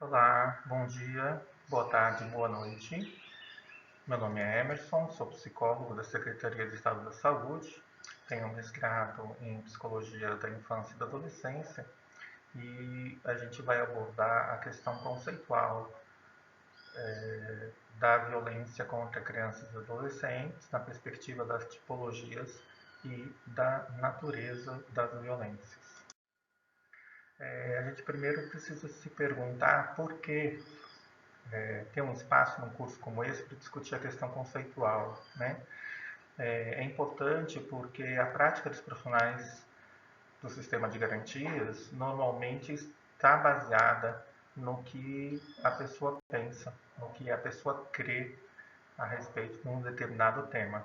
Olá, bom dia, boa tarde, boa noite. Meu nome é Emerson, sou psicólogo da Secretaria de Estado da Saúde, tenho mestrado em Psicologia da Infância e da Adolescência e a gente vai abordar a questão conceitual da violência contra crianças e adolescentes na perspectiva das tipologias e da natureza das violências. A gente primeiro precisa se perguntar por que ter um espaço num curso como esse para discutir a questão conceitual, né? É importante porque a prática dos profissionais do sistema de garantias normalmente está baseada no que a pessoa pensa, no que a pessoa crê a respeito de um determinado tema,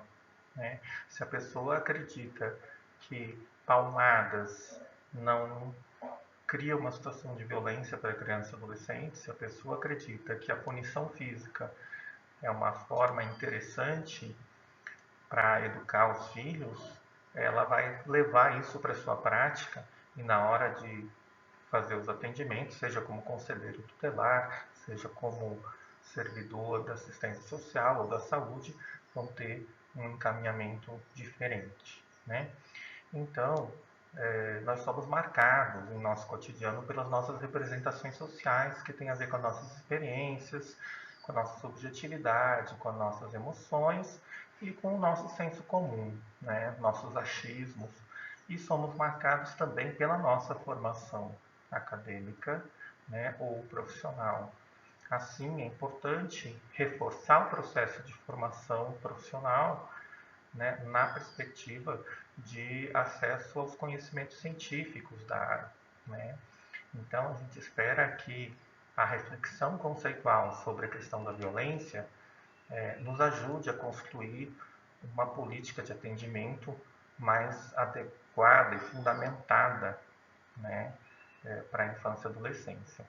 né? Se a pessoa acredita que palmadas não cria uma situação de violência para criança e adolescente, se a pessoa acredita que a punição física é uma forma interessante para educar os filhos, ela vai levar isso para a sua prática e na hora de fazer os atendimentos, seja como conselheiro tutelar, seja como servidor da assistência social ou da saúde, vão ter um encaminhamento diferente, né? Então, nós somos marcados em nosso cotidiano pelas nossas representações sociais, que tem a ver com as nossas experiências, com a nossa subjetividade, com as nossas emoções e com o nosso senso comum, né? Nossos achismos. E somos marcados também pela nossa formação acadêmica, né? Ou profissional. Assim, é importante reforçar o processo de formação profissional, né, na perspectiva de acesso aos conhecimentos científicos da área, né? Então, a gente espera que a reflexão conceitual sobre a questão da violência nos ajude a construir uma política de atendimento mais adequada e fundamentada, né, para a infância e adolescência.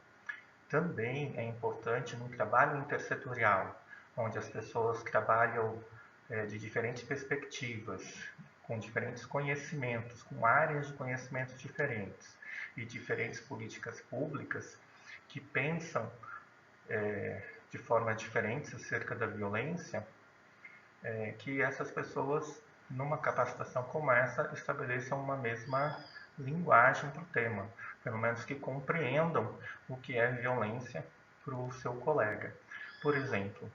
Também é importante no trabalho intersetorial, onde as pessoas trabalham de diferentes perspectivas, com diferentes conhecimentos, com áreas de conhecimentos diferentes e diferentes políticas públicas que pensam de forma diferente acerca da violência, que essas pessoas, numa capacitação como essa, estabeleçam uma mesma linguagem para o tema, pelo menos que compreendam o que é violência para o seu colega. Por exemplo,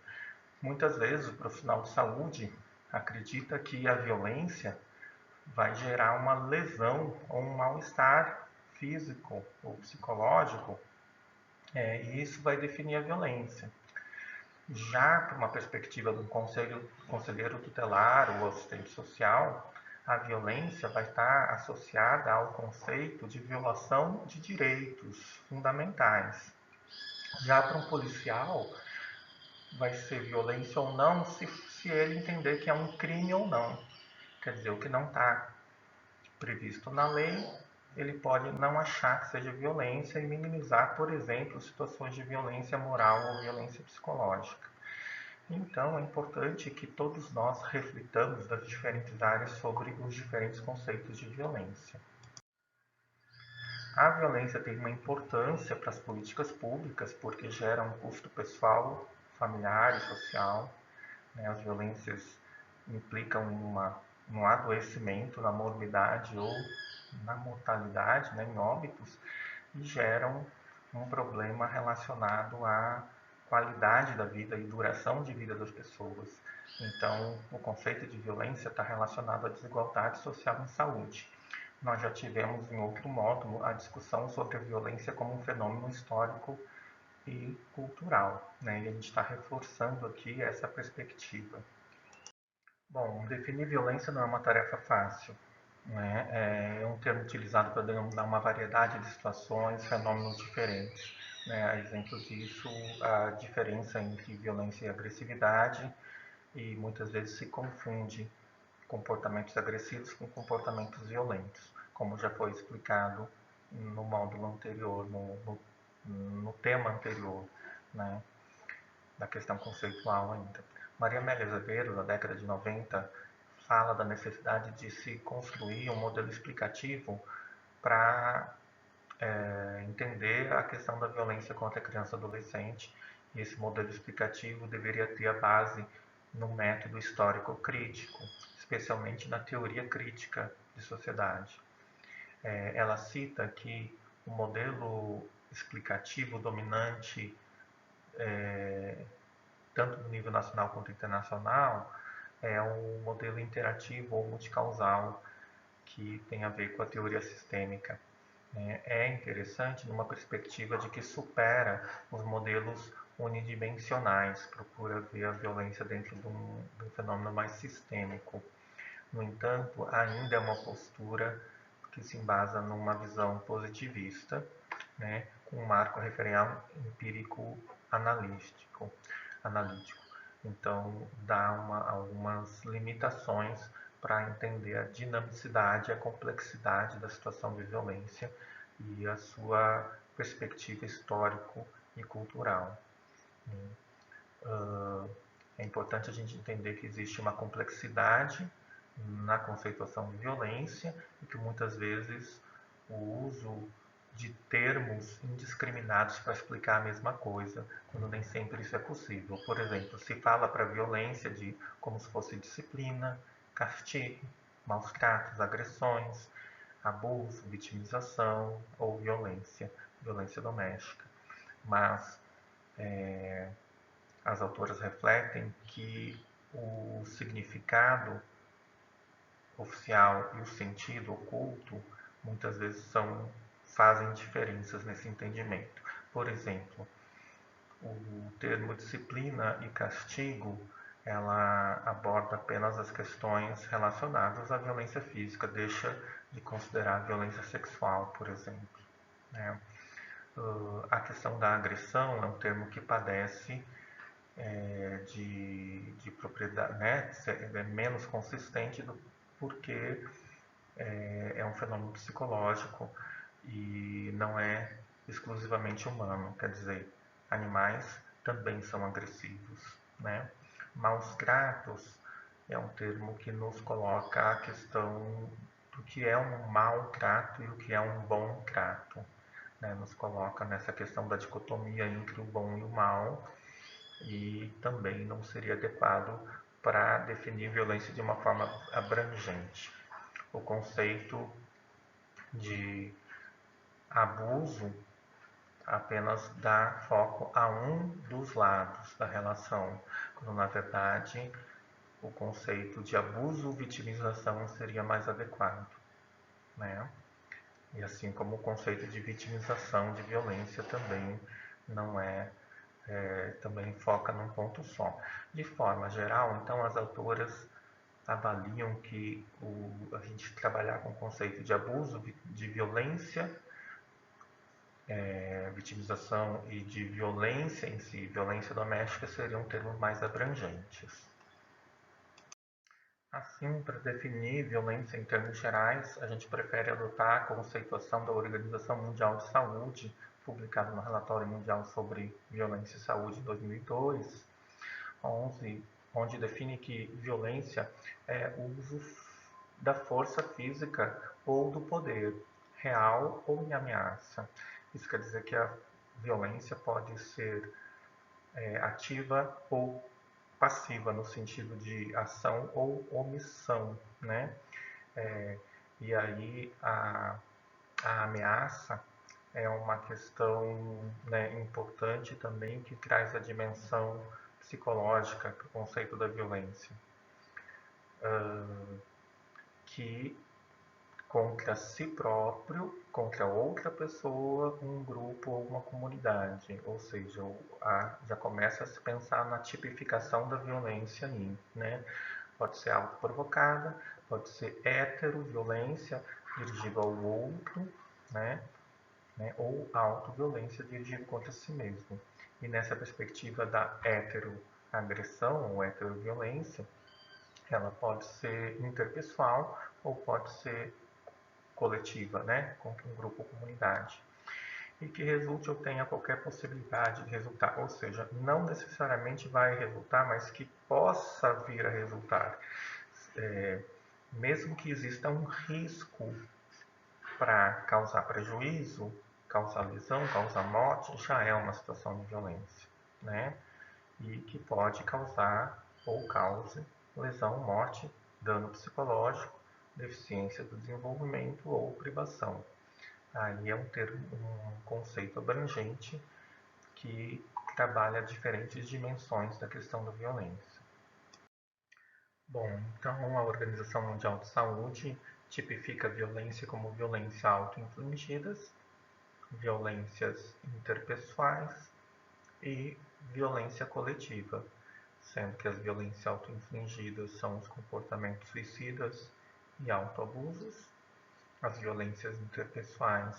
muitas vezes o profissional de saúde acredita que a violência vai gerar uma lesão ou um mal-estar físico ou psicológico, e isso vai definir a violência. Já para uma perspectiva do conselheiro tutelar ou assistente social, a violência vai estar associada ao conceito de violação de direitos fundamentais. Já para um policial, vai ser violência ou não se ele entender que é um crime ou não. Quer dizer, o que não está previsto na lei, ele pode não achar que seja violência e minimizar, por exemplo, situações de violência moral ou violência psicológica. Então, é importante que todos nós reflitamos das diferentes áreas sobre os diferentes conceitos de violência. A violência tem uma importância para as políticas públicas porque gera um custo pessoal, familiar e social, né? As violências implicam no adoecimento, na morbidade ou na mortalidade, né, em óbitos, e geram um problema relacionado à qualidade da vida e duração de vida das pessoas. Então, o conceito de violência está relacionado à desigualdade social em saúde. Nós já tivemos em outro módulo a discussão sobre a violência como um fenômeno histórico e cultural, né? E a gente está reforçando aqui essa perspectiva. Bom, definir violência não é uma tarefa fácil, né? É um termo utilizado para denominar uma variedade de situações, fenômenos diferentes, né? A exemplo disso, a diferença entre violência e agressividade, e muitas vezes se confunde comportamentos agressivos com comportamentos violentos, como já foi explicado no módulo anterior, no tema anterior, né? Da questão conceitual ainda. Maria Amélia Azevedo, na década de 90, fala da necessidade de se construir um modelo explicativo para entender a questão da violência contra a criança e adolescente, e esse modelo explicativo deveria ter a base no método histórico crítico, especialmente na teoria crítica de sociedade. Ela cita que o modelo explicativo dominante, tanto no nível nacional quanto internacional, é um modelo interativo ou multicausal, que tem a ver com a teoria sistêmica. É interessante numa perspectiva de que supera os modelos unidimensionais, procura ver a violência dentro de um fenômeno mais sistêmico. No entanto, ainda é uma postura que se embasa numa visão positivista, com um marco referencial empírico analítico. Então, dá algumas limitações para entender a dinamicidade e a complexidade da situação de violência e a sua perspectiva histórico e cultural. É importante a gente entender que existe uma complexidade na conceituação de violência e que muitas vezes o uso de termos indiscriminados para explicar a mesma coisa, quando nem sempre isso é possível. Por exemplo, se fala para a violência como se fosse disciplina, castigo, maus tratos, agressões, abuso, vitimização ou violência doméstica. Mas as autoras refletem que o significado oficial e o sentido oculto muitas vezes fazem diferenças nesse entendimento. Por exemplo, o termo disciplina e castigo, ela aborda apenas as questões relacionadas à violência física, deixa de considerar a violência sexual, por exemplo. A questão da agressão é um termo que padece de propriedade, é menos consistente porque é um fenômeno psicológico e não é exclusivamente humano, quer dizer, animais também são agressivos. Maus tratos é um termo que nos coloca a questão do que é um mau trato e o que é um bom trato. Nos coloca nessa questão da dicotomia entre o bom e o mal, e também não seria adequado para definir violência de uma forma abrangente. O conceito de abuso apenas dá foco a um dos lados da relação, quando na verdade o conceito de abuso-vitimização seria mais adequado. E assim como o conceito de vitimização de violência também não também foca num ponto só. De forma geral, então, as autoras avaliam que a gente trabalhar com o conceito de abuso, de violência, vitimização e de violência em si, violência doméstica, seriam termos mais abrangentes. Assim, para definir violência em termos gerais, a gente prefere adotar a conceituação da Organização Mundial de Saúde, publicado no Relatório Mundial sobre Violência e Saúde em 2002, onde define que violência é o uso da força física ou do poder, real ou em ameaça. Isso quer dizer que a violência pode ser ativa ou passiva, no sentido de ação ou omissão, e aí a ameaça é uma questão importante também, que traz a dimensão psicológica para o conceito da violência, que contra si próprio, contra outra pessoa, um grupo ou uma comunidade. Ou seja, já começa a se pensar na tipificação da violência aí, Pode ser autoprovocada, pode ser heteroviolência dirigida ao outro, ou autoviolência dirigida contra si mesmo. E nessa perspectiva da heteroagressão ou heteroviolência, ela pode ser interpessoal ou pode ser coletiva, contra um grupo ou comunidade. E que resulte ou tenha qualquer possibilidade de resultar, ou seja, não necessariamente vai resultar, mas que possa vir a resultar. Mesmo que exista um risco para causar prejuízo, causar lesão, causar morte, já é uma situação de violência, né? E que pode causar ou cause lesão, morte, dano psicológico, deficiência do desenvolvimento ou privação. Aí é um conceito abrangente que trabalha diferentes dimensões da questão da violência. Bom, então a Organização Mundial de Saúde tipifica a violência como violência auto-infligidas, violências interpessoais e violência coletiva, sendo que as violências auto-infligidas são os comportamentos suicidas e autoabusos, as violências interpessoais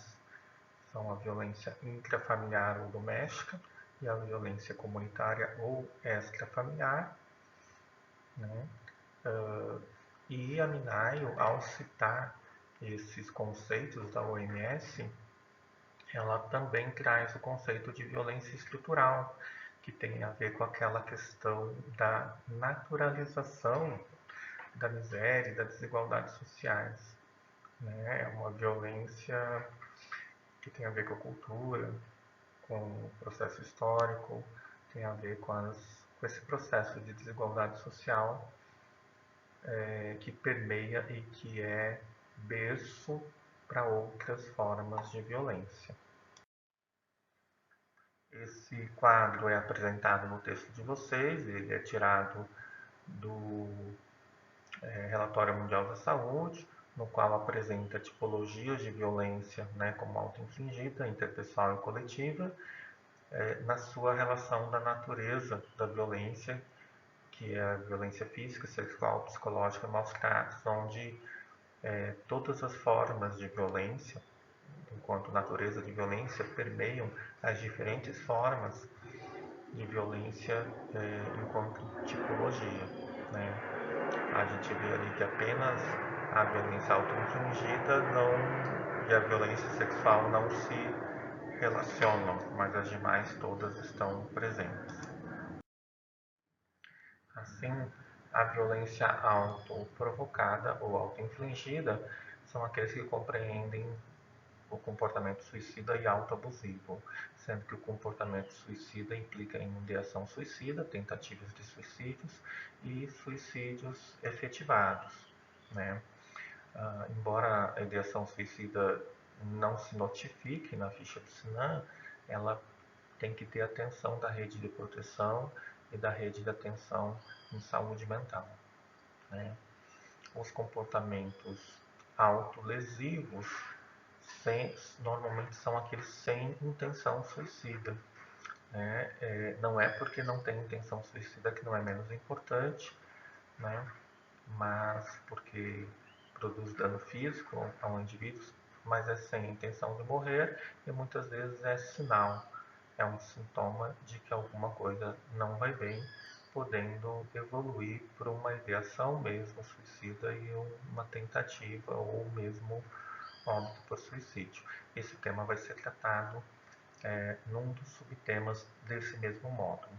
são a violência intrafamiliar ou doméstica e a violência comunitária ou extrafamiliar, né? E a Minayo, ao citar esses conceitos da OMS, ela também traz o conceito de violência estrutural, que tem a ver com aquela questão da naturalização da miséria e das desigualdades sociais, né? É uma violência que tem a ver com a cultura, com o processo histórico, tem a ver com esse processo de desigualdade social que permeia e que é berço para outras formas de violência. Esse quadro é apresentado no texto de vocês, ele é tirado do Relatório Mundial da Saúde, no qual apresenta tipologias de violência, né, como auto-infligida, interpessoal e coletiva, na sua relação da natureza da violência, que é a violência física, sexual, psicológica, maus tratos, onde todas as formas de violência, enquanto natureza de violência, permeiam as diferentes formas de violência enquanto tipologia, né? A gente vê ali que apenas a violência auto-infligida e a violência sexual não se relacionam, mas as demais todas estão presentes. Assim, a violência autoprovocada ou autoinfligida são aqueles que compreendem o comportamento suicida e autoabusivo, sendo que o comportamento suicida implica em ideação suicida, tentativas de suicídios e suicídios efetivados, né? Embora a ideação suicida não se notifique na ficha do SINAM, ela tem que ter atenção da rede de proteção e da rede de atenção em saúde mental, né? Os comportamentos autolesivos normalmente são aqueles sem intenção suicida, né? Não é porque não tem intenção suicida que não é menos importante, né? Mas porque produz dano físico ao indivíduo, mas é sem intenção de morrer e muitas vezes é sinal, é um sintoma de que alguma coisa não vai bem, podendo evoluir para uma ideação mesmo suicida e uma tentativa ou mesmo óbito por suicídio. Esse tema vai ser tratado num dos subtemas desse mesmo módulo.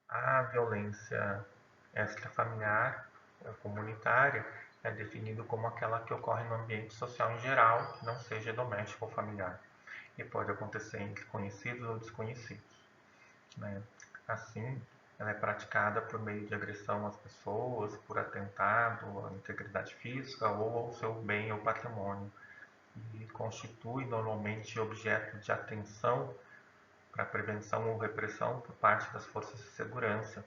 A violência extrafamiliar ou comunitária é definida como aquela que ocorre no ambiente social em geral, que não seja doméstico ou familiar, e pode acontecer entre conhecidos ou desconhecidos, né? Assim, ela é praticada por meio de agressão às pessoas, por atentado à integridade física ou ao seu bem ou patrimônio, e constitui normalmente objeto de atenção para prevenção ou repressão por parte das forças de segurança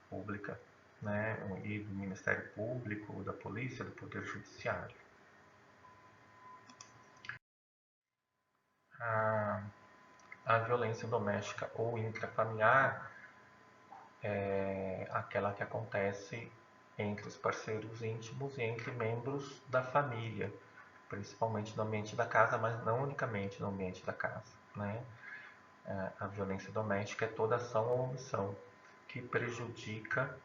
pública, né, e do Ministério Público, da Polícia, do Poder Judiciário. A violência doméstica ou intrafamiliar é aquela que acontece entre os parceiros íntimos e entre membros da família, principalmente no ambiente da casa, mas não unicamente no ambiente da casa, né? A violência doméstica é toda ação ou omissão que prejudica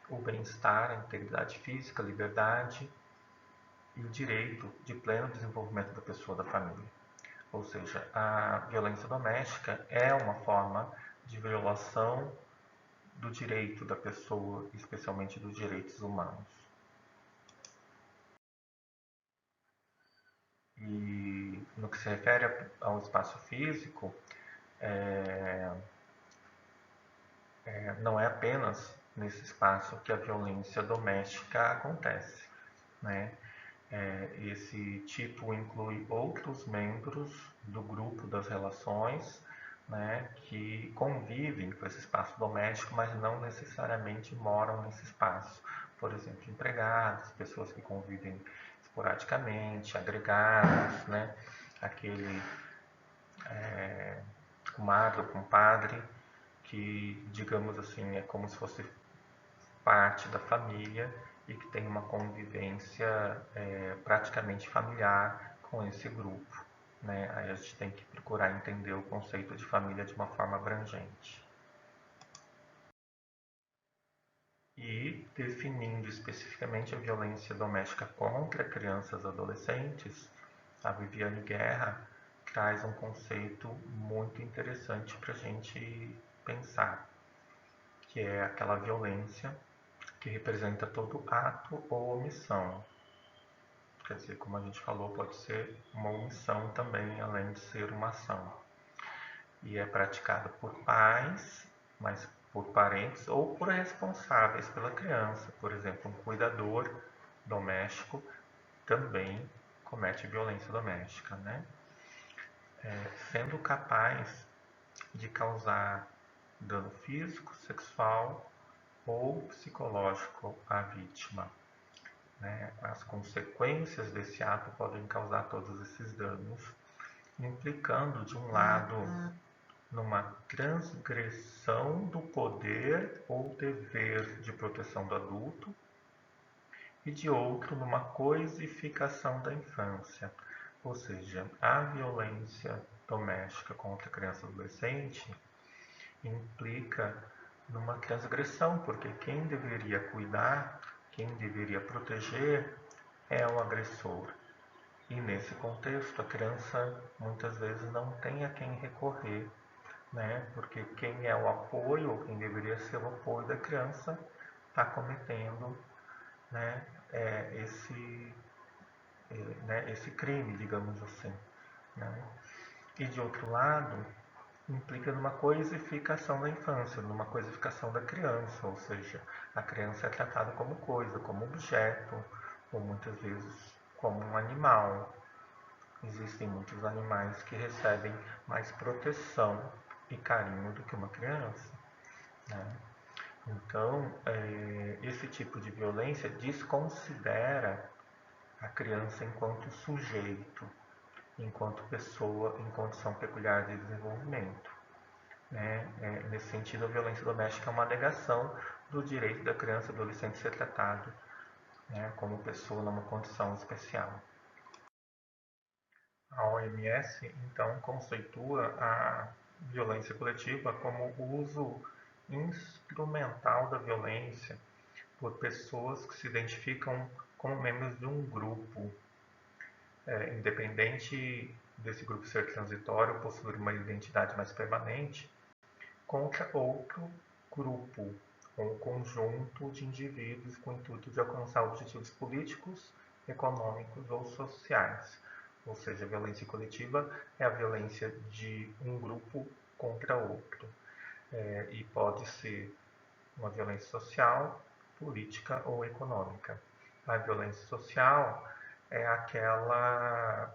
o bem-estar, a integridade física, a liberdade e o direito de pleno desenvolvimento da pessoa, da família. Ou seja, a violência doméstica é uma forma de violação do direito da pessoa, especialmente dos direitos humanos. E no que se refere ao espaço físico, não é apenas nesse espaço que a violência doméstica acontece, né? Esse tipo inclui outros membros do grupo das relações, né, que convivem com esse espaço doméstico, mas não necessariamente moram nesse espaço. Por exemplo, empregados, pessoas que convivem esporadicamente, agregados, né, aquele comadre ou compadre que, digamos assim, é como se fosse parte da família e que tem uma convivência praticamente familiar com esse grupo. Né? Aí a gente tem que procurar entender o conceito de família de uma forma abrangente. E definindo especificamente a violência doméstica contra crianças e adolescentes, a Viviane Guerra traz um conceito muito interessante para a gente pensar, que é aquela violência que representa todo ato ou omissão. Quer dizer, como a gente falou, pode ser uma omissão também, além de ser uma ação. E é praticada por pais, mas por parentes ou por responsáveis pela criança. Por exemplo, um cuidador doméstico também comete violência doméstica, né? Sendo capaz de causar dano físico, sexual ou psicológico à vítima. Né? As consequências desse ato podem causar todos esses danos, implicando, de um lado, numa transgressão do poder ou dever de proteção do adulto, e de outro, numa coisificação da infância. Ou seja, a violência doméstica contra criança e adolescente implica numa transgressão, porque quem deveria cuidar, quem deveria proteger é o agressor. E nesse contexto, a criança muitas vezes não tem a quem recorrer, né? Porque quem é o apoio, ou quem deveria ser o apoio da criança, está cometendo, né, esse crime, digamos assim. Né? E de outro lado, implica numa coisificação da infância, numa coisificação da criança, ou seja, a criança é tratada como coisa, como objeto, ou muitas vezes como um animal. Existem muitos animais que recebem mais proteção e carinho do que uma criança. Né? Então, esse tipo de violência desconsidera a criança enquanto sujeito, enquanto pessoa em condição peculiar de desenvolvimento. Né? Nesse sentido, a violência doméstica é uma negação do direito da criança e adolescente ser tratado, né, como pessoa numa condição especial. A OMS, então, conceitua a violência coletiva como o uso instrumental da violência por pessoas que se identificam como membros de um grupo, independente desse grupo ser transitório ou possuir uma identidade mais permanente, contra outro grupo ou conjunto de indivíduos com o intuito de alcançar objetivos políticos, econômicos ou sociais. Ou seja, a violência coletiva é a violência de um grupo contra outro. E pode ser uma violência social, política ou econômica. A violência social é aquela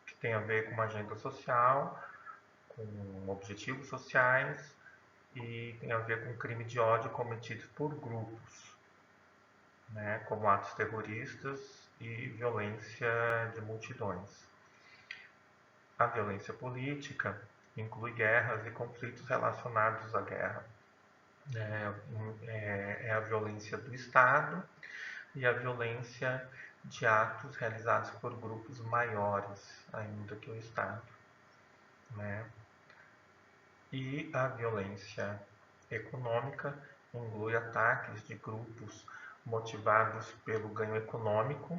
que tem a ver com uma agenda social, com objetivos sociais e tem a ver com crime de ódio cometido por grupos, né, como atos terroristas e violência de multidões. A violência política inclui guerras e conflitos relacionados à guerra. É a violência do Estado e a violência de atos realizados por grupos maiores ainda que o Estado. Né? E a violência econômica inclui ataques de grupos motivados pelo ganho econômico,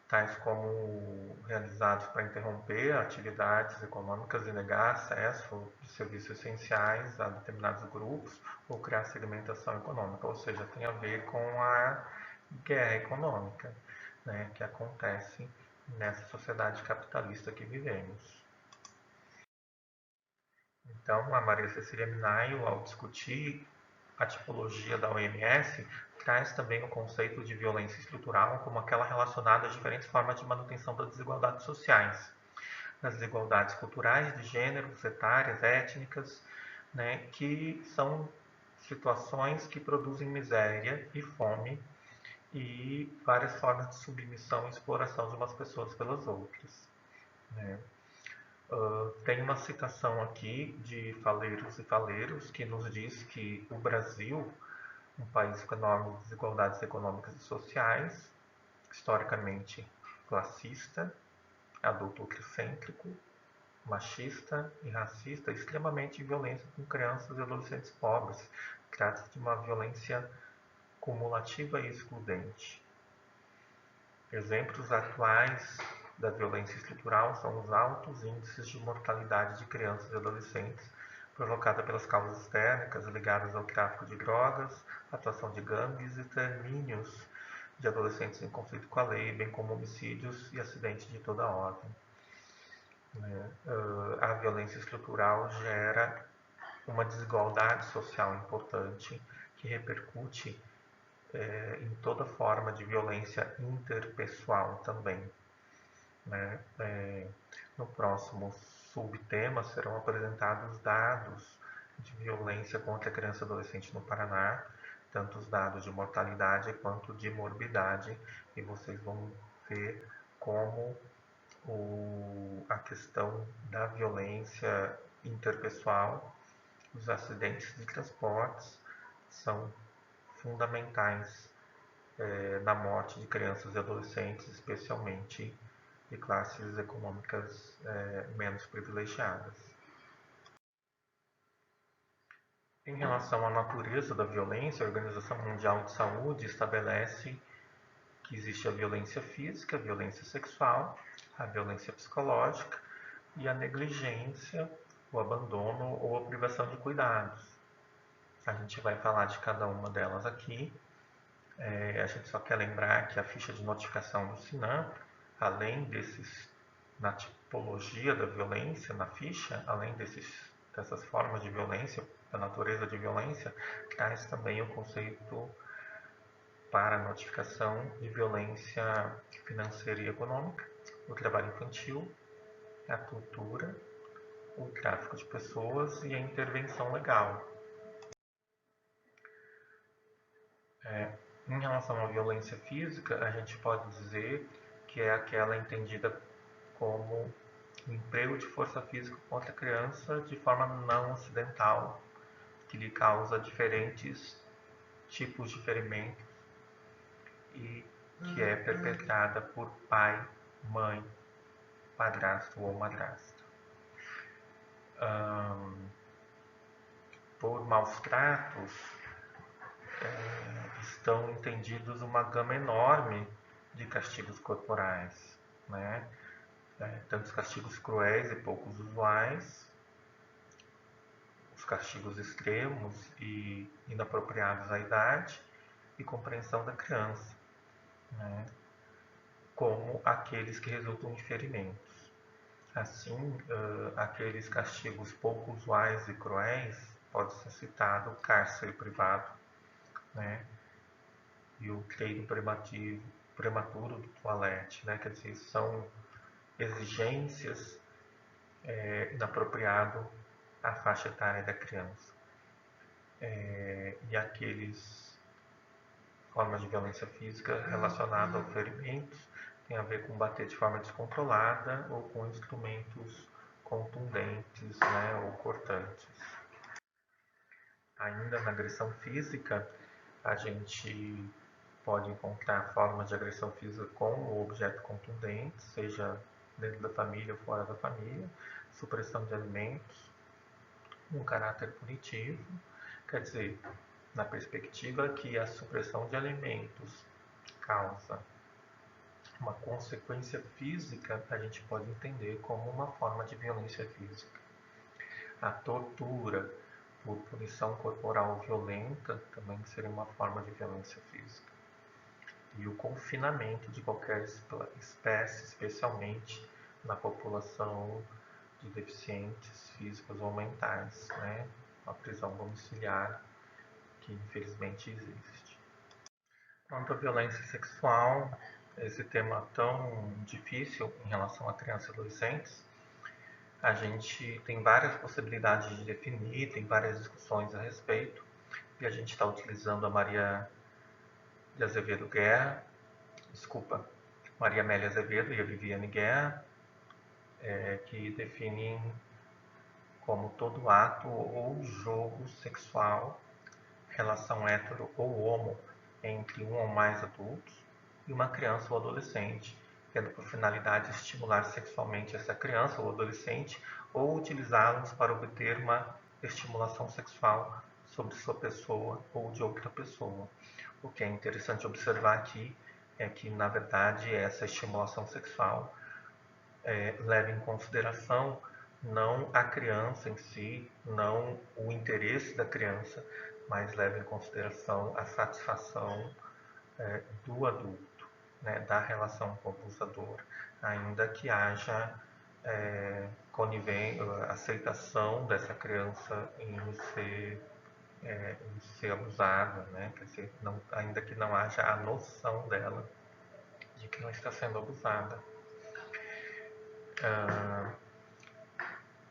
tais como realizados para interromper atividades econômicas e negar acesso de serviços essenciais a determinados grupos ou criar segmentação econômica, ou seja, tem a ver com a guerra econômica, né, que acontece nessa sociedade capitalista que vivemos. Então, a Maria Cecília Minayo, ao discutir a tipologia da OMS, traz também o conceito de violência estrutural como aquela relacionada a diferentes formas de manutenção das desigualdades sociais, das desigualdades culturais, de gênero, etárias, étnicas, né, que são situações que produzem miséria e fome e várias formas de submissão e exploração de umas pessoas pelas outras. Né? Tem uma citação aqui de Faleiros e Faleiros que nos diz que o Brasil, um país com enormes desigualdades econômicas e sociais, historicamente classista, adultocêntrico, machista e racista, extremamente violento com crianças e adolescentes pobres. Trata-se de uma violência cumulativa e excludente. Exemplos atuais da violência estrutural são os altos índices de mortalidade de crianças e adolescentes provocada pelas causas externas ligadas ao tráfico de drogas, atuação de gangues e extermínios de adolescentes em conflito com a lei, bem como homicídios e acidentes de toda ordem. A violência estrutural gera uma desigualdade social importante que repercute em toda forma de violência interpessoal também. Né? No próximo subtema serão apresentados dados de violência contra a criança e adolescente no Paraná, tanto os dados de mortalidade quanto de morbidade, e vocês vão ver como a questão da violência interpessoal, os acidentes de transportes são fundamentais na morte de crianças e adolescentes, especialmente de classes econômicas menos privilegiadas. Em relação à natureza da violência, a Organização Mundial de Saúde estabelece que existe a violência física, a violência sexual, a violência psicológica e a negligência, o abandono ou a privação de cuidados. A gente vai falar de cada uma delas aqui. A gente só quer lembrar que a ficha de notificação do SINAM, além na tipologia da violência, na ficha, além dessas formas de violência, da natureza de violência, traz também o conceito para a notificação de violência financeira e econômica, o trabalho infantil, a tortura, o tráfico de pessoas e a intervenção legal. Em relação à violência física, a gente pode dizer que é aquela entendida como o emprego de força física contra a criança de forma não acidental, que lhe causa diferentes tipos de ferimentos e que é perpetrada por pai, mãe, padrasto ou madrasta. Por maus tratos, estão entendidos uma gama enorme de castigos corporais, né? Tantos castigos cruéis e poucos usuais, os castigos extremos e inapropriados à idade e compreensão da criança, né? Como aqueles que resultam de ferimentos. Assim, aqueles castigos pouco usuais e cruéis pode ser citado o cárcere privado, né? E o treino prematuro do toalete, né? Quer dizer, são exigências inapropriado à faixa etária da criança. E aqueles formas de violência física relacionadas ao ferimentos tem a ver com bater de forma descontrolada ou com instrumentos contundentes, né, ou cortantes. Ainda na agressão física, a gente pode encontrar formas de agressão física com o objeto contundente, seja dentro da família ou fora da família, supressão de alimentos, um caráter punitivo, quer dizer, na perspectiva que a supressão de alimentos causa uma consequência física, a gente pode entender como uma forma de violência física. A tortura por punição corporal violenta também seria uma forma de violência física. e o confinamento de qualquer espécie, especialmente na população de deficientes físicos ou mentais, né? A prisão domiciliar que infelizmente existe. Quanto à violência sexual, esse tema tão difícil em relação a crianças e adolescentes, a gente tem várias possibilidades de definir, tem várias discussões a respeito, e a gente está utilizando a de Azevedo Guerra, Maria Amélia Azevedo e a Viviane Guerra, que definem como todo ato ou jogo sexual, relação hetero ou homo entre um ou mais adultos e uma criança ou adolescente, tendo por finalidade estimular sexualmente essa criança ou adolescente ou utilizá-los para obter uma estimulação sexual sobre sua pessoa ou de outra pessoa. O que é interessante observar aqui é que, na verdade, essa estimulação sexual leva em consideração não a criança em si, não o interesse da criança, mas leva em consideração a satisfação do adulto, né, da relação com o abusador, ainda que haja aceitação dessa criança em ser abusada, né, quer dizer, ainda que não haja a noção dela de que não está sendo abusada.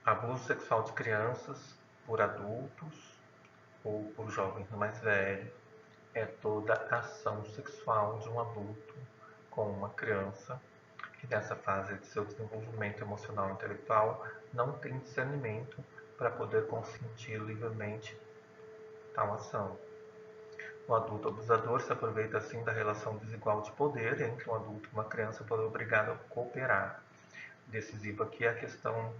Abuso sexual de crianças por adultos ou por jovens mais velhos é toda ação sexual de um adulto com uma criança que nessa fase de seu desenvolvimento emocional e intelectual não tem discernimento para poder consentir livremente tal ação. O adulto abusador se aproveita assim da relação desigual de poder entre um adulto e uma criança para obrigado a cooperar. Decisiva aqui é a questão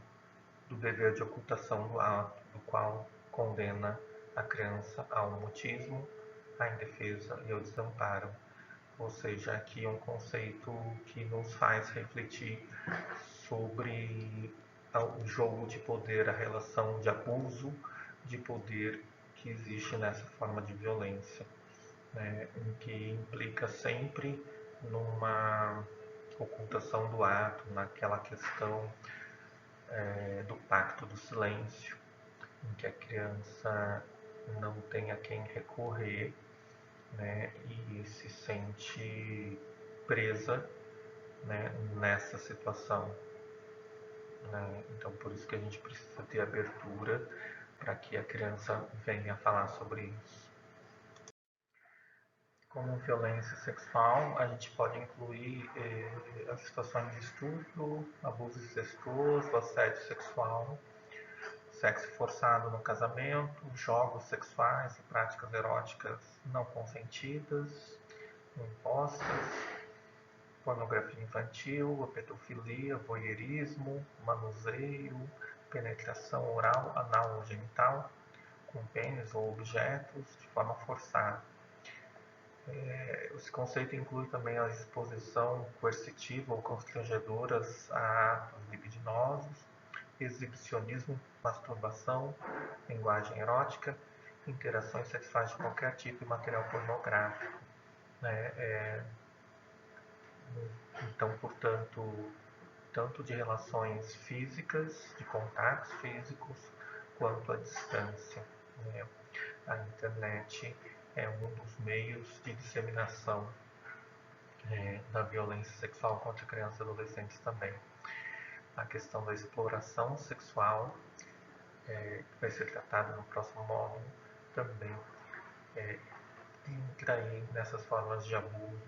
do dever de ocultação do ato, do qual condena a criança ao mutismo, à indefesa e ao desamparo. Ou seja, aqui um conceito que nos faz refletir sobre o jogo de poder, a relação de abuso de poder que existe nessa forma de violência, né, que implica sempre numa ocultação do ato, naquela questão do pacto do silêncio, em que a criança não tem a quem recorrer, né, e se sente presa, né, nessa situação. Né? Então, por isso que a gente precisa ter abertura para que a criança venha falar sobre isso. Como violência sexual, a gente pode incluir as situações de estupro, abuso incestuoso, assédio sexual, sexo forçado no casamento, jogos sexuais e práticas eróticas não consentidas, impostas, pornografia infantil, a pedofilia, voyeurismo, manuseio, penetração oral, anal ou genital, com pênis ou objetos, de forma forçada. Esse conceito inclui também a exposição coercitiva ou constrangedoras a atos libidinosos, exibicionismo, masturbação, linguagem erótica, interações sexuais de qualquer tipo e material pornográfico. Né? Então, portanto, tanto de relações físicas, de contatos físicos, quanto à distância. Né? A internet é um dos meios de disseminação da violência sexual contra crianças e adolescentes também. A questão da exploração sexual, que vai ser tratada no próximo módulo, também entra aí nessas formas de abuso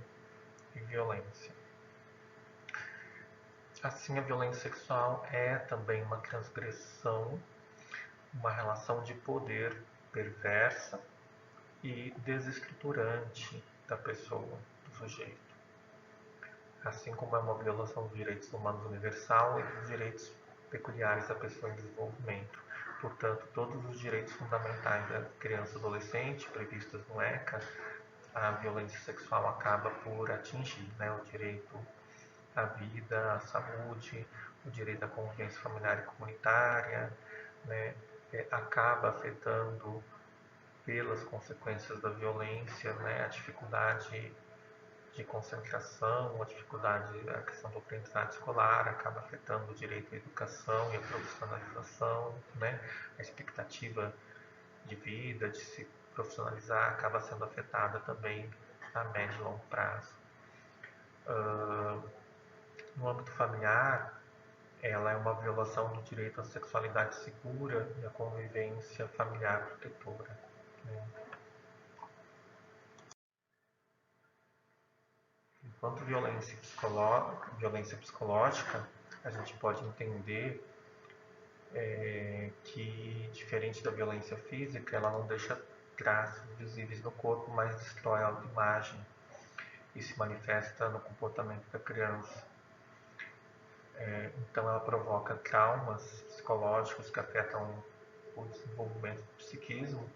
e violência. Assim, a violência sexual é também uma transgressão, uma relação de poder perversa e desestruturante da pessoa, do sujeito. Assim como é uma violação dos direitos humanos universal e dos direitos peculiares da pessoa em desenvolvimento. Portanto, todos os direitos fundamentais da criança e adolescente previstos no ECA, a violência sexual acaba por atingir, né? O direito à vida, à saúde, o direito à convivência familiar e comunitária, né? Acaba afetando pelas consequências da violência, né? A dificuldade de concentração, a dificuldade, a questão do aprendizado escolar acaba afetando o direito à educação e à profissionalização, né? A expectativa de vida, de se profissionalizar, acaba sendo afetada também a médio e longo prazo. No âmbito familiar, ela é uma violação do direito à sexualidade segura e à convivência familiar protetora, né? Enquanto violência psicológica, a gente pode entender que, diferente da violência física, ela não deixa traços visíveis no corpo, mas destrói a autoimagem e se manifesta no comportamento da criança. Então, ela provoca traumas psicológicos que afetam o desenvolvimento do psiquismo,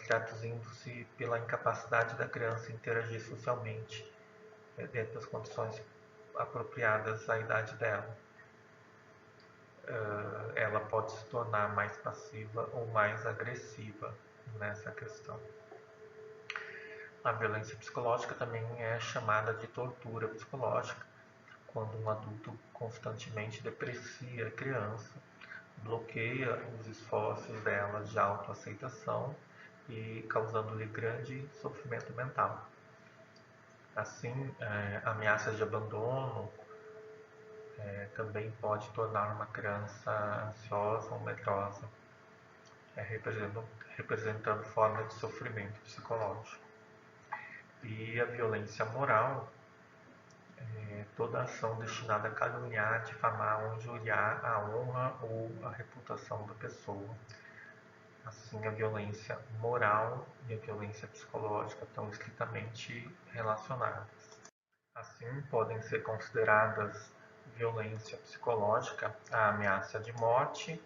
traduzindo-se pela incapacidade da criança interagir socialmente dentro das condições apropriadas à idade dela. Ela pode se tornar mais passiva ou mais agressiva nessa questão. A violência psicológica também é chamada de tortura psicológica, quando um adulto constantemente deprecia a criança, bloqueia os esforços dela de autoaceitação e causando-lhe grande sofrimento mental. Assim, ameaças de abandono também pode tornar uma criança ansiosa ou medrosa, representando forma de sofrimento psicológico. E a violência moral é toda ação destinada a caluniar, difamar ou injuriar a honra ou a reputação da pessoa. Assim, a violência moral e a violência psicológica estão estritamente relacionadas. Assim, podem ser consideradas violência psicológica a ameaça de morte,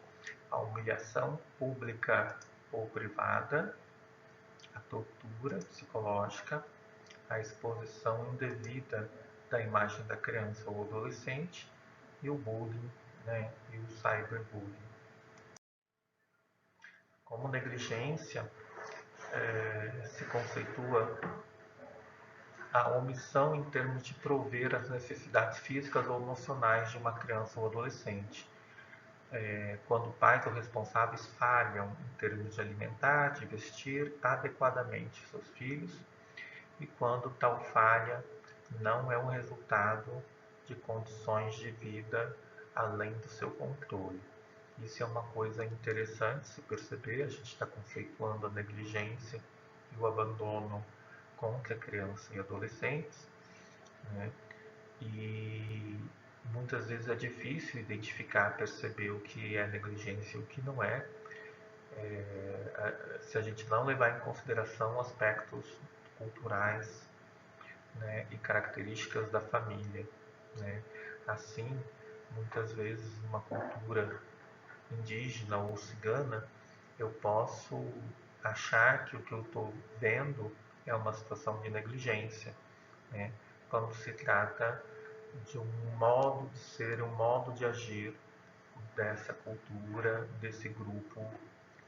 a humilhação pública ou privada, a tortura psicológica, a exposição indevida da imagem da criança ou adolescente e o bullying, né, e o cyberbullying. Como negligência, se conceitua a omissão em termos de prover as necessidades físicas ou emocionais de uma criança ou adolescente. Quando pais ou responsáveis falham em termos de alimentar, de vestir adequadamente seus filhos, e quando tal falha não é um resultado de condições de vida além do seu controle. Isso é uma coisa interessante se perceber, a gente está conceituando a negligência e o abandono contra crianças e adolescentes, né? E muitas vezes é difícil identificar, perceber o que é negligência e o que não é, se a gente não levar em consideração aspectos culturais, né, e características da família, né? Assim, muitas vezes uma cultura indígena ou cigana, eu posso achar que o que eu estou vendo é uma situação de negligência, né? Quando se trata de um modo de ser, um modo de agir dessa cultura, desse grupo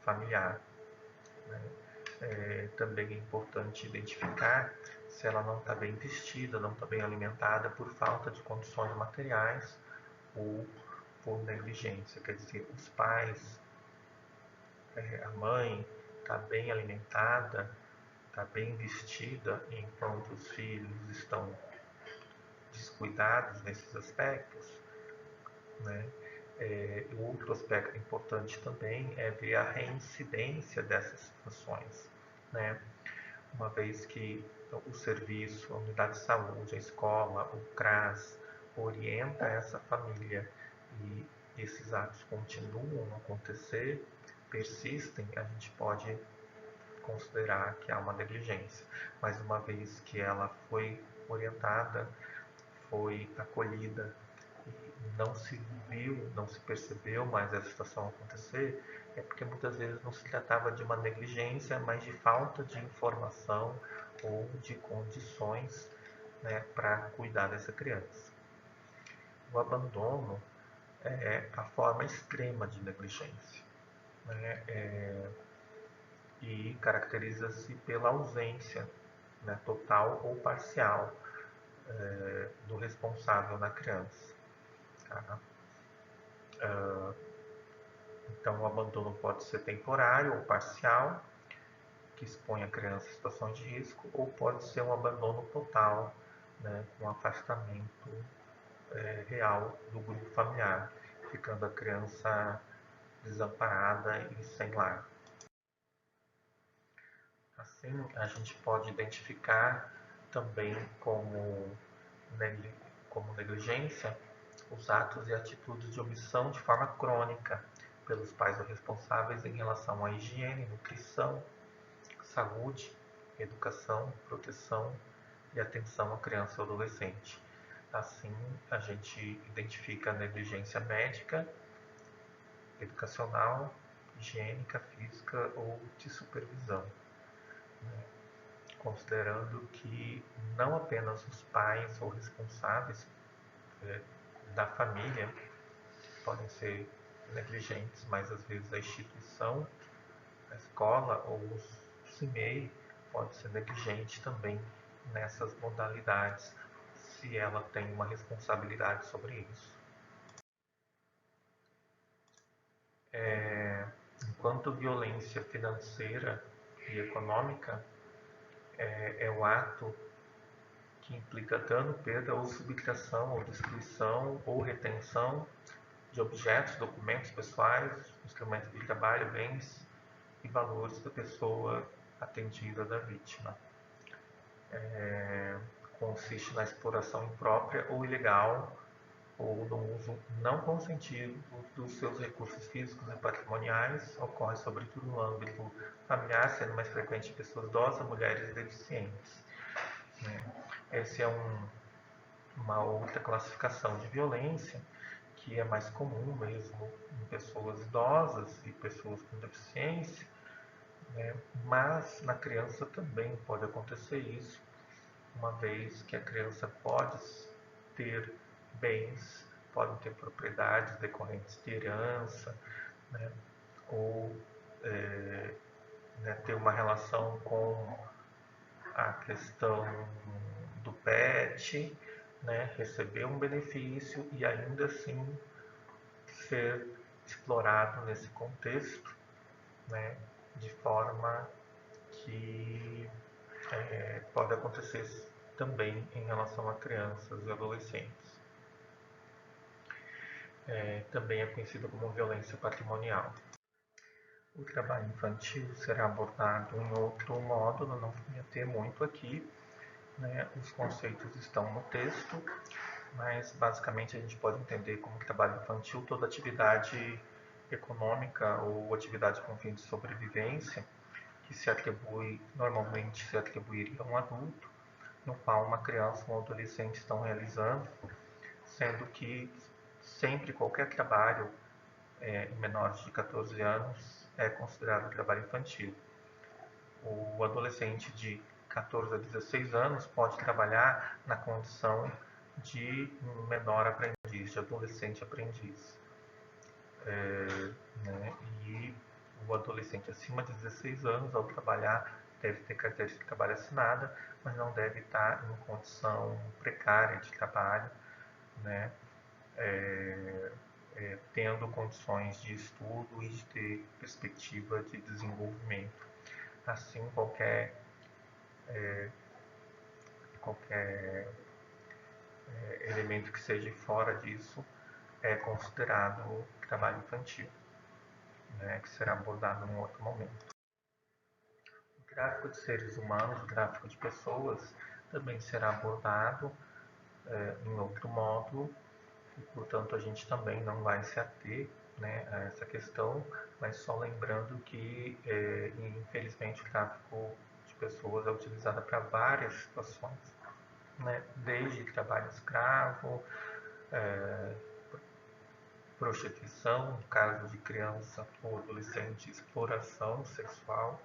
familiar, né? Também é importante identificar se ela não está bem vestida, não está bem alimentada por falta de condições materiais ou por negligência. Quer dizer, os pais, a mãe está bem alimentada, está bem vestida, enquanto os filhos estão descuidados nesses aspectos, né? Outro aspecto importante também é ver a reincidência dessas situações, né? Uma vez que o serviço, a unidade de saúde, a escola, o CRAS orienta essa família e esses atos continuam a acontecer, persistem, a gente pode considerar que há uma negligência. Mas uma vez que ela foi orientada, foi acolhida e não se viu, não se percebeu mais essa situação acontecer, é porque muitas vezes não se tratava de uma negligência, mas de falta de informação ou de condições, né, para cuidar dessa criança. O abandono é a forma extrema de negligência, né, e caracteriza-se pela ausência né, total ou parcial do responsável na criança. Tá? Então, o abandono pode ser temporário ou parcial, que expõe a criança a situações de risco, ou pode ser um abandono total, né, com afastamento real do grupo familiar, ficando a criança desamparada e sem lar. Assim, a gente pode identificar também como negligência os atos e atitudes de omissão de forma crônica pelos pais ou responsáveis em relação à higiene, nutrição, saúde, educação, proteção e atenção à criança ou adolescente. Assim, a gente identifica a negligência médica, educacional, higiênica, física ou de supervisão, né? Considerando que não apenas os pais ou responsáveis da família podem ser negligentes, mas às vezes a instituição, a escola ou o CIMEI pode ser negligente também nessas modalidades, se ela tem uma responsabilidade sobre isso. Enquanto violência financeira e econômica é o ato que implica dano, perda ou subtração ou destruição ou retenção de objetos, documentos pessoais, instrumentos de trabalho, bens e valores da pessoa atendida da vítima. Consiste na exploração imprópria ou ilegal ou no uso não consentido dos seus recursos físicos e patrimoniais, ocorre sobretudo no âmbito familiar, sendo mais frequente em pessoas idosas, mulheres e deficientes. Essa é uma outra classificação de violência que é mais comum mesmo em pessoas idosas e pessoas com deficiência, né? Mas na criança também pode acontecer isso, uma vez que a criança pode ter bens, podem ter propriedades decorrentes de herança, né? Ou ter uma relação com a questão do pet, né? Receber um benefício e ainda assim ser explorado nesse contexto, né? De forma que pode acontecer também em relação a crianças e adolescentes. Também é conhecido como violência patrimonial. O trabalho infantil será abordado em outro módulo, não vou me ater muito aqui, né? Os conceitos estão no texto, mas basicamente a gente pode entender como trabalho infantil toda atividade econômica ou atividade com fim de sobrevivência que normalmente se atribuiria a um adulto, no qual uma criança ou um adolescente estão realizando, sendo que sempre qualquer trabalho em menores de 14 anos é considerado trabalho infantil. O adolescente de 14 a 16 anos pode trabalhar na condição de menor aprendiz, de adolescente aprendiz. Né? E o adolescente acima de 16 anos, ao trabalhar, deve ter carteira de trabalho assinada, mas não deve estar em condição precária de trabalho, né? Tendo condições de estudo e de ter perspectiva de desenvolvimento. Assim, qualquer elemento que seja fora disso é considerado trabalho infantil, né? Que será abordado em outro momento. O tráfico de seres humanos, o tráfico de pessoas, também será abordado em outro módulo, e, portanto, a gente também não vai se ater, né, a essa questão, mas só lembrando que, infelizmente, o tráfico de pessoas é utilizado para várias situações, né, desde trabalho escravo, prostituição, no caso de criança ou adolescente, exploração sexual,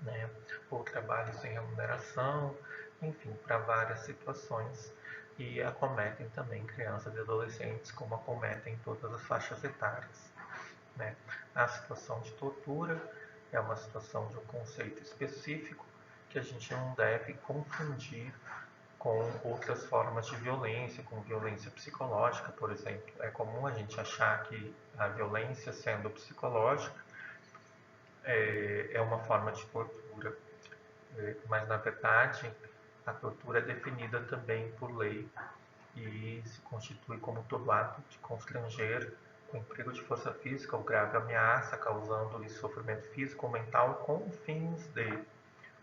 né, ou trabalho sem remuneração, enfim, para várias situações, e acometem também crianças e adolescentes, como acometem todas as faixas etárias, né. A situação de tortura é uma situação de um conceito específico que que a gente não deve confundir com outras formas de violência, com violência psicológica, por exemplo. É comum a gente achar que a violência, sendo psicológica, é uma forma de tortura, mas na verdade a tortura é definida também por lei e se constitui como todo ato de constranger com emprego de força física ou grave ameaça, causando-lhe sofrimento físico ou mental com fins de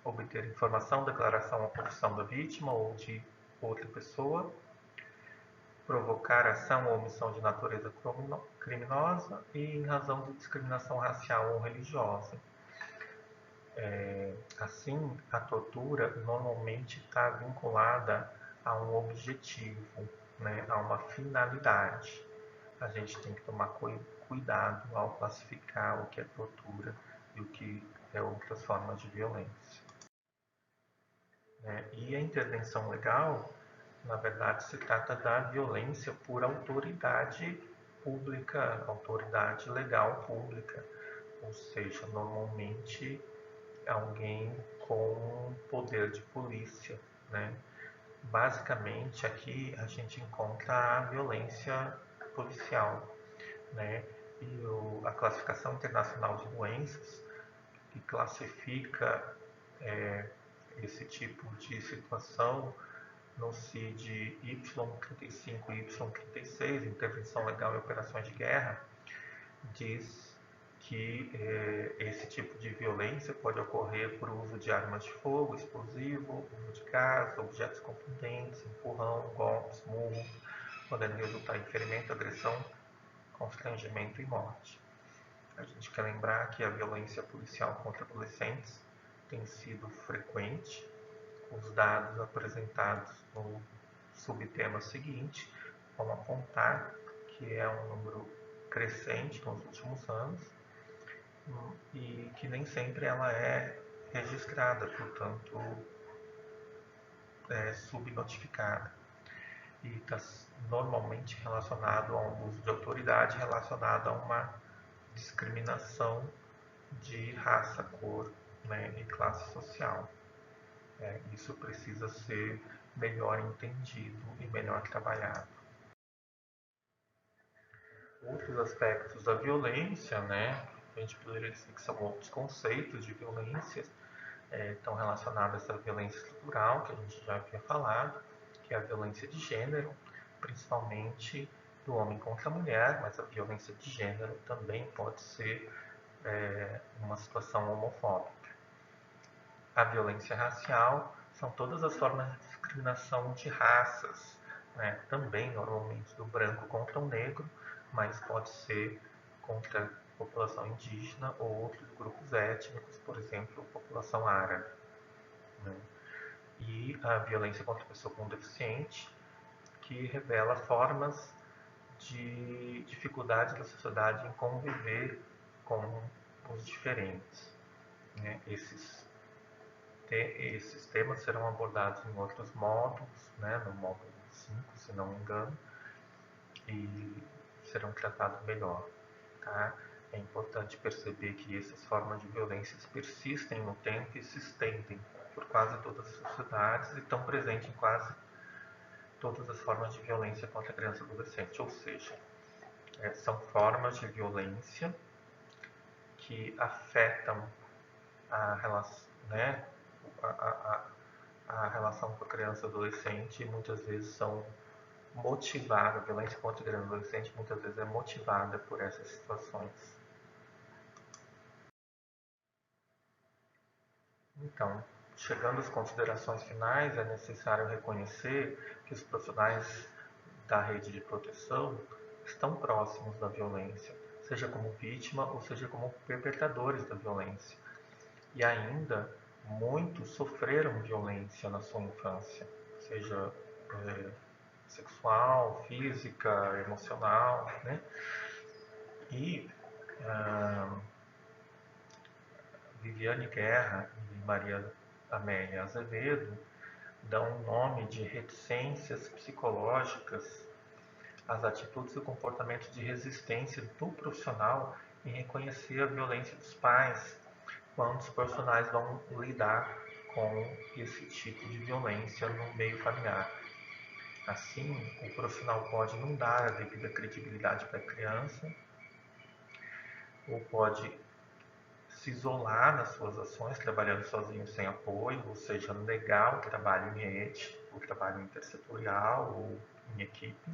obter informação, declaração ou confissão da vítima ou de outra pessoa, provocar ação ou omissão de natureza criminosa e em razão de discriminação racial ou religiosa. Assim, a tortura normalmente está vinculada a um objetivo, né, a uma finalidade. A gente tem que tomar cuidado ao classificar o que é tortura e o que é outras formas de violência. E a intervenção legal, na verdade, se trata da violência por autoridade pública, autoridade legal pública, ou seja, normalmente alguém com poder de polícia, né? Basicamente, aqui a gente encontra a violência policial, né? E a classificação internacional de doenças, que classifica esse tipo de situação no CID Y35 e Y36, Intervenção Legal e Operações de Guerra, diz que esse tipo de violência pode ocorrer por uso de armas de fogo, explosivo, uso de gás, objetos contundentes, empurrão, golpes, murro, podendo resultar em ferimento, agressão, constrangimento e morte. A gente quer lembrar que a violência policial contra adolescentes tem sido frequente. Os dados apresentados no subtema seguinte vão apontar que é um número crescente nos últimos anos e que nem sempre ela é registrada, portanto é subnotificada. E está normalmente relacionado a um abuso de autoridade, relacionado a uma discriminação de raça, cor, né, e classe social. Isso precisa ser melhor entendido e melhor trabalhado. Outros aspectos da violência, né, a gente poderia dizer que são outros conceitos de violência, estão relacionados a essa violência estrutural que a gente já havia falado, que é a violência de gênero, principalmente do homem contra a mulher, mas a violência de gênero também pode ser uma situação homofóbica. A violência racial são todas as formas de discriminação de raças, né? Também normalmente do branco contra o negro, mas pode ser contra a população indígena ou outros grupos étnicos, por exemplo, a população árabe, né? E a violência contra a pessoa com deficiente, que revela formas de dificuldade da sociedade em conviver com os diferentes, né? Esses temas serão abordados em outros módulos, né? No módulo 5, se não me engano, e serão tratados melhor, tá? É importante perceber que essas formas de violência persistem no tempo e se estendem por quase todas as sociedades e estão presentes em quase todas as formas de violência contra a criança e adolescente, ou seja, são formas de violência que afetam a relação, né, a relação com a criança e adolescente e muitas vezes são motivadas, a violência contra a criança e adolescente muitas vezes é motivada por essas situações. Então, chegando às considerações finais, é necessário reconhecer que os profissionais da rede de proteção estão próximos da violência, seja como vítima ou seja como perpetradores da violência. E ainda muitos sofreram violência na sua infância, seja sexual, física, emocional, né? E Viviane Guerra e Maria Amélia Azevedo dão o nome de reticências psicológicas às atitudes e comportamentos de resistência do profissional em reconhecer a violência dos pais quando os profissionais vão lidar com esse tipo de violência no meio familiar. Assim, o profissional pode não dar a devida credibilidade para a criança, ou pode se isolar nas suas ações, trabalhando sozinho sem apoio, ou seja, negar o trabalho em rede, o trabalho intersetorial ou em equipe.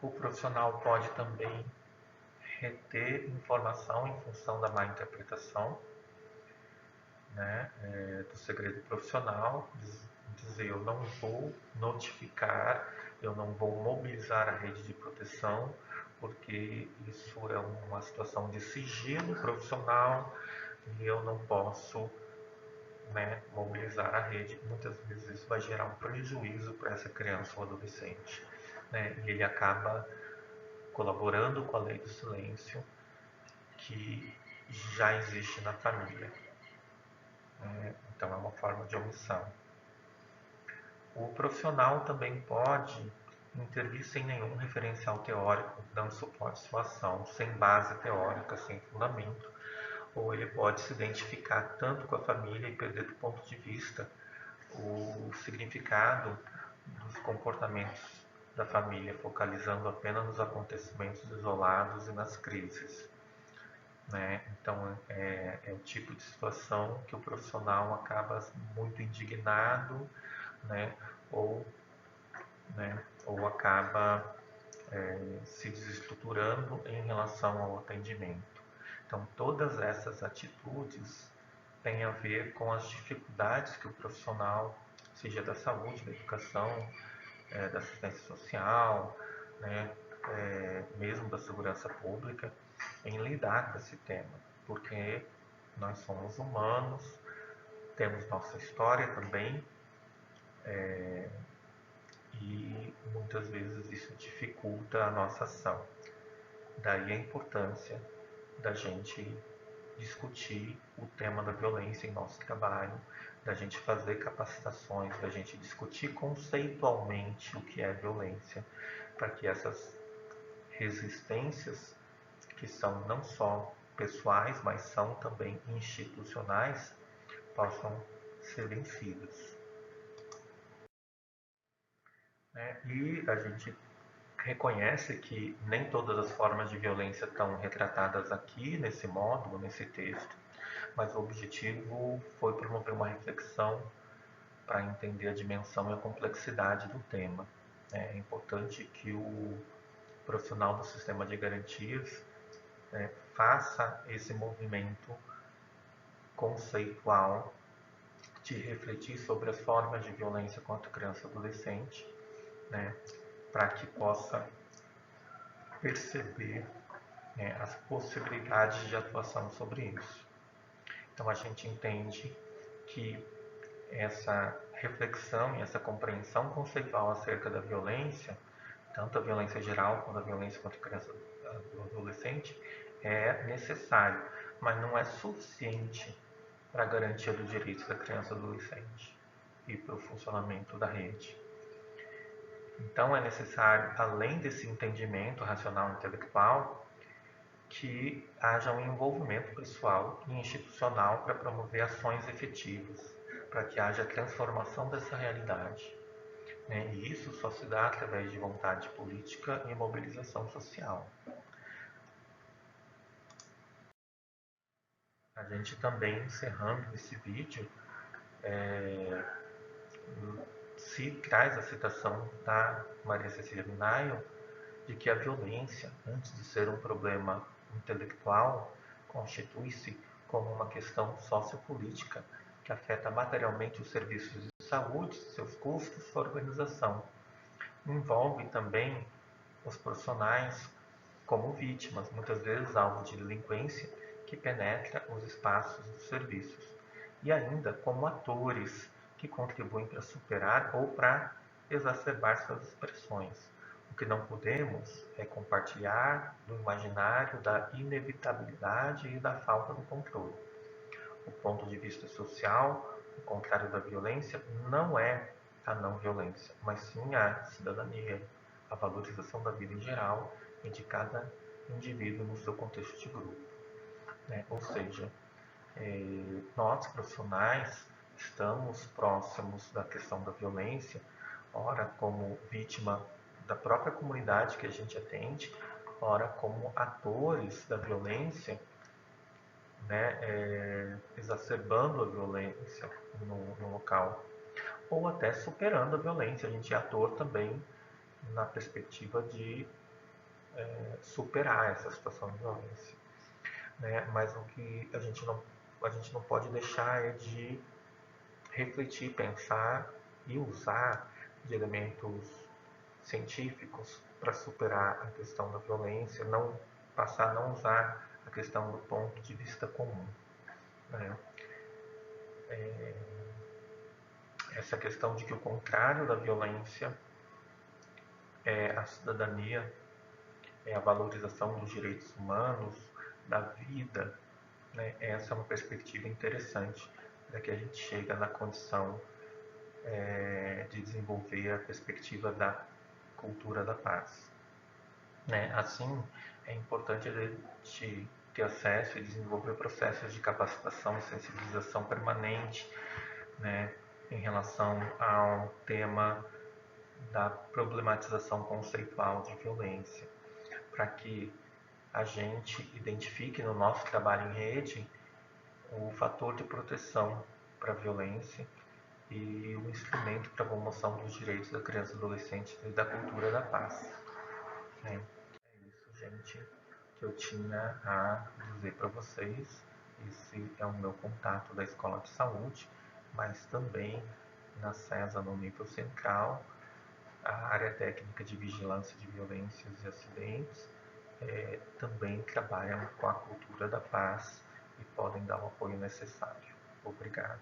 O profissional pode também reter informação em função da má interpretação, né, do segredo profissional, dizer eu não vou notificar, eu não vou mobilizar a rede de proteção, porque isso é uma situação de sigilo profissional e eu não posso, né, mobilizar a rede. Muitas vezes isso vai gerar um prejuízo para essa criança ou adolescente, né, e ele acaba colaborando com a lei do silêncio que já existe na família. Então é uma forma de omissão. O profissional também pode intervir sem nenhum referencial teórico, dando suporte à sua ação, sem base teórica, sem fundamento, ou ele pode se identificar tanto com a família e perder do ponto de vista o significado dos comportamentos da família, focalizando apenas nos acontecimentos isolados e nas crises. Né? Então é o tipo de situação que o profissional acaba muito indignado, né? ou, né? ou acaba se desestruturando em relação ao atendimento. Então todas essas atitudes têm a ver com as dificuldades que o profissional, seja da saúde, da educação, da assistência social, né? Mesmo da segurança pública, em lidar com esse tema, porque nós somos humanos, temos nossa história também, e muitas vezes isso dificulta a nossa ação. Daí a importância da gente discutir o tema da violência em nosso trabalho, da gente fazer capacitações, da gente discutir conceitualmente o que é violência, para que essas resistências, que são não só pessoais, mas são também institucionais, possam ser vencidas. E a gente reconhece que nem todas as formas de violência estão retratadas aqui nesse módulo, nesse texto, mas o objetivo foi promover uma reflexão para entender a dimensão e a complexidade do tema. É importante que o profissional do sistema de garantias faça esse movimento conceitual de refletir sobre as formas de violência contra criança e adolescente, né, para que possa perceber as possibilidades de atuação sobre isso. Então a gente entende que essa reflexão e essa compreensão conceitual acerca da violência, tanto a violência geral quanto a violência contra a criança e adolescente, é necessário, mas não é suficiente para a garantia dos direitos da criança e adolescente e para o funcionamento da rede. Então é necessário, além desse entendimento racional e intelectual, que haja um envolvimento pessoal e institucional para promover ações efetivas, para que haja transformação dessa realidade. E isso só se dá através de vontade política e mobilização social. A gente também, encerrando esse vídeo, se traz a citação da Maria Cecília Minayo de que a violência, antes de ser um problema intelectual, constitui-se como uma questão sociopolítica que afeta materialmente os serviços de saúde, seus custos, sua organização. Envolve também os profissionais como vítimas, muitas vezes alvo de delinquência que penetra os espaços dos serviços, e ainda como atores que contribuem para superar ou para exacerbar suas expressões. O que não podemos é compartilhar do imaginário da inevitabilidade e da falta do controle. O ponto de vista social, o contrário da violência, não é a não violência, mas sim a cidadania, a valorização da vida em geral e de cada indivíduo no seu contexto de grupo. Ou seja, nós profissionais estamos próximos da questão da violência, ora como vítima da própria comunidade que a gente atende, ora como atores da violência, né, exacerbando a violência no local, ou até superando a violência. A gente é ator também na perspectiva de superar essa situação de violência, né? Mas o que a gente não pode deixar é de refletir, pensar e usar de elementos científicos para superar a questão da violência, não passar a não usar a questão do ponto de vista comum, né? Essa questão de que o contrário da violência é a cidadania, é a valorização dos direitos humanos, da vida, né? Essa é uma perspectiva interessante para que a gente chega na condição de desenvolver a perspectiva da cultura da paz, né? Assim, é importante a gente ter acesso e desenvolver processos de capacitação e sensibilização permanente, né, em relação ao tema da problematização conceitual de violência, para que a gente identifique no nosso trabalho em rede o fator de proteção para a violência e o instrumento para a promoção dos direitos da criança e adolescente e da cultura da paz, né? É isso, gente, que eu tinha a dizer para vocês. Esse é o meu contato da Escola de Saúde, mas também na CESA, no nível central, a área técnica de vigilância de violências e acidentes também trabalham com a cultura da paz e podem dar o apoio necessário. Obrigado.